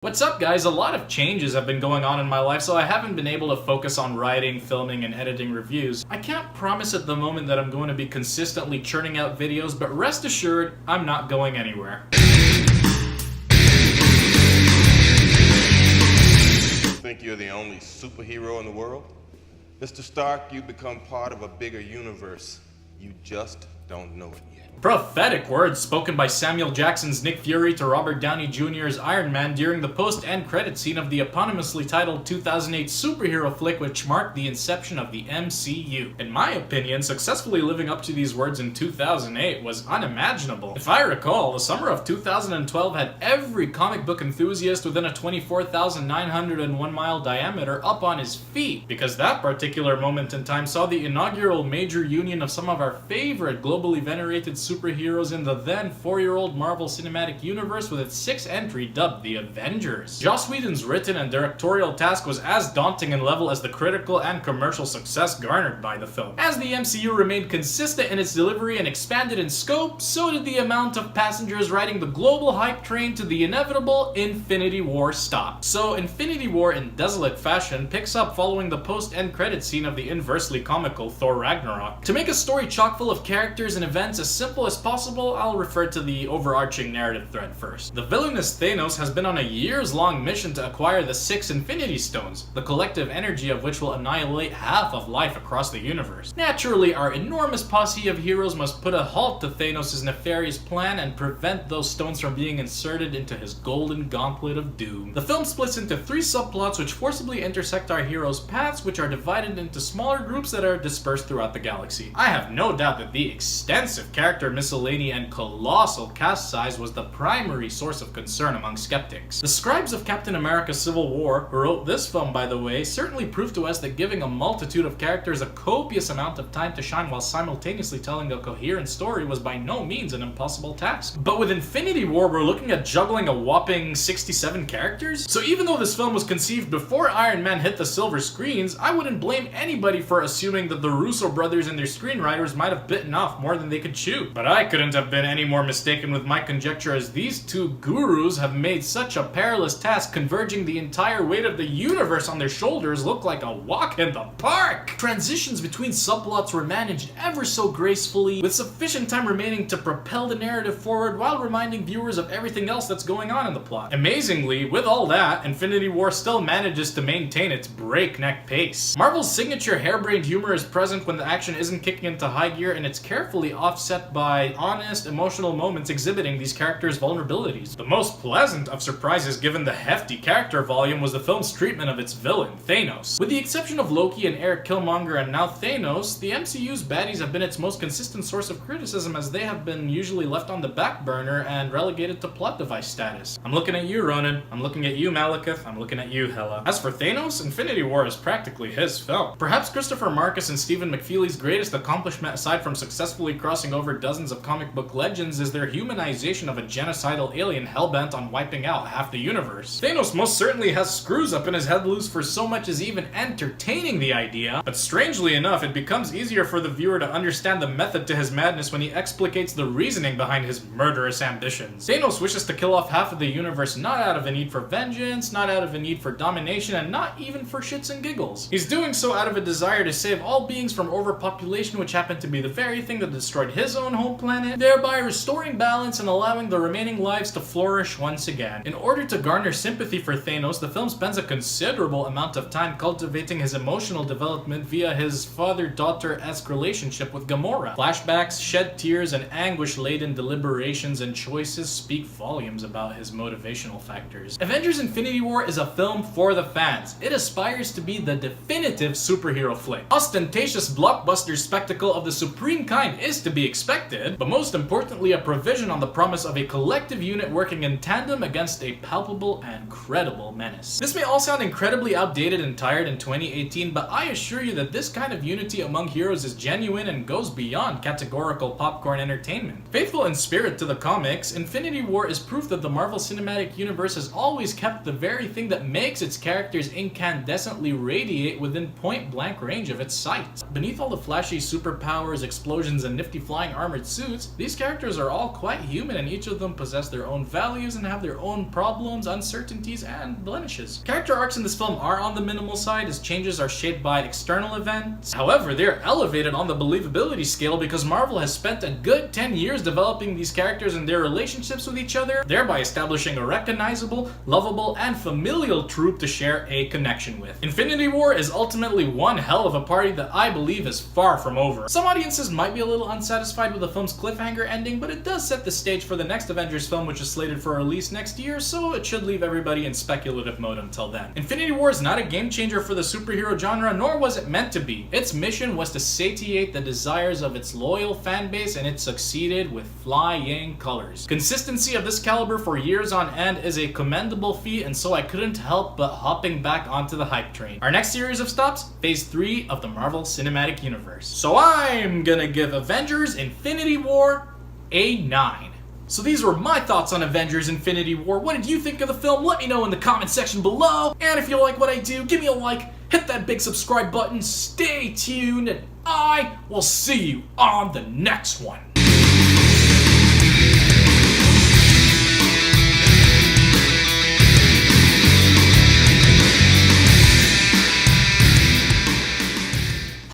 What's up, guys? A lot of changes have been going on in my life, so I haven't been able to focus on writing, filming, and editing reviews. I can't promise at the moment that I'm going to be consistently churning out videos, but rest assured, I'm not going anywhere. Think you're the only superhero in the world? Mr. Stark, you become part of a bigger universe. You just don't know it yet. Prophetic words spoken by Samuel Jackson's Nick Fury to Robert Downey Jr.'s Iron Man during the post-end credit scene of the eponymously titled 2008 superhero flick which marked the inception of the MCU. In my opinion, successfully living up to these words in 2008 was unimaginable. If I recall, the summer of 2012 had every comic book enthusiast within a 24,901 mile diameter up on his feet, because that particular moment in time saw the inaugural major union of some of our favorite globally venerated superheroes in the then 4-year-old Marvel Cinematic Universe with its 6th entry dubbed the Avengers. Joss Whedon's written and directorial task was as daunting in level as the critical and commercial success garnered by the film. As the MCU remained consistent in its delivery and expanded in scope, so did the amount of passengers riding the global hype train to the inevitable Infinity War stop. So Infinity War in desolate fashion picks up following the post-end credit scene of the inversely comical Thor Ragnarok. To make a story chock full of characters and events as simple as possible, I'll refer to the overarching narrative thread first. The villainous Thanos has been on a years-long mission to acquire the 6 Infinity Stones, the collective energy of which will annihilate half of life across the universe. Naturally, our enormous posse of heroes must put a halt to Thanos' nefarious plan and prevent those stones from being inserted into his golden gauntlet of doom. The film splits into 3 subplots which forcibly intersect our heroes' paths, which are divided into smaller groups that are dispersed throughout the galaxy. I have no doubt that the extensive character miscellany and colossal cast size was the primary source of concern among skeptics. The scribes of Captain America Civil War, who wrote this film by the way, certainly proved to us that giving a multitude of characters a copious amount of time to shine while simultaneously telling a coherent story was by no means an impossible task. But with Infinity War, we're looking at juggling a whopping 67 characters? So even though this film was conceived before Iron Man hit the silver screens, I wouldn't blame anybody for assuming that the Russo brothers and their screenwriters might have bitten off more than they could chew. But I couldn't have been any more mistaken with my conjecture, as these two gurus have made such a perilous task converging the entire weight of the universe on their shoulders look like a walk in the park. Transitions between subplots were managed ever so gracefully, with sufficient time remaining to propel the narrative forward while reminding viewers of everything else that's going on in the plot. Amazingly, with all that, Infinity War still manages to maintain its breakneck pace. Marvel's signature harebrained humor is present when the action isn't kicking into high gear, and it's carefully offset by honest, emotional moments exhibiting these characters' vulnerabilities. The most pleasant of surprises given the hefty character volume was the film's treatment of its villain, Thanos. With the exception of Loki and Eric Killmonger and now Thanos, the MCU's baddies have been its most consistent source of criticism, as they have been usually left on the back burner and relegated to plot device status. I'm looking at you, Ronan. I'm looking at you, Malekith. I'm looking at you, Hela. As for Thanos, Infinity War is practically his film. Perhaps Christopher Marcus and Stephen McFeely's greatest accomplishment, aside from successfully crossing over dozens of comic book legends, is their humanization of a genocidal alien hellbent on wiping out half the universe. Thanos most certainly has screws up in his head loose for so much as even entertaining the idea, but strangely enough, it becomes easier for the viewer to understand the method to his madness when he explicates the reasoning behind his murderous ambitions. Thanos wishes to kill off half of the universe not out of a need for vengeance, not out of a need for domination, and not even for shits and giggles. He's doing so out of a desire to save all beings from overpopulation, which happened to be the very thing that destroyed his own home planet, thereby restoring balance and allowing the remaining lives to flourish once again. In order to garner sympathy for Thanos, the film spends a considerable amount of time cultivating his emotional development via his father-daughter-esque relationship with Gamora. Flashbacks, shed tears, and anguish-laden deliberations and choices speak volumes about his motivational factors. Avengers Infinity War is a film for the fans. It aspires to be the definitive superhero flick. Ostentatious blockbuster spectacle of the supreme kind is to be expected, but most importantly, a provision on the promise of a collective unit working in tandem against a palpable and credible menace. This may all sound incredibly outdated and tired in 2018, but I assure you that this kind of unity among heroes is genuine and goes beyond categorical popcorn entertainment. Faithful in spirit to the comics, Infinity War is proof that the Marvel Cinematic Universe has always kept the very thing that makes its characters incandescently radiate within point-blank range of its sight. Beneath all the flashy superpowers, explosions, and nifty flying armor armored suits, these characters are all quite human and each of them possess their own values and have their own problems, uncertainties, and blemishes. Character arcs in this film are on the minimal side as changes are shaped by external events. However, they're elevated on the believability scale because Marvel has spent a good 10 years developing these characters and their relationships with each other, thereby establishing a recognizable, lovable, and familial troupe to share a connection with. Infinity War is ultimately one hell of a party that I believe is far from over. Some audiences might be a little unsatisfied with the film's cliffhanger ending, but it does set the stage for the next Avengers film, which is slated for release next year, so it should leave everybody in speculative mode until then. Infinity War is not a game changer for the superhero genre, nor was it meant to be. Its mission was to satiate the desires of its loyal fan base, and it succeeded with flying colors. Consistency of this caliber for years on end is a commendable feat, and so I couldn't help but hopping back onto the hype train. Our next series of stops, Phase 3 of the Marvel Cinematic Universe. So I'm gonna give Avengers Infinity War a 9. So these were my thoughts on Avengers Infinity War. What did you think of the film? Let me know in the comment section below. And if you like what I do, give me a like, hit that big subscribe button, stay tuned, and I will see you on the next one.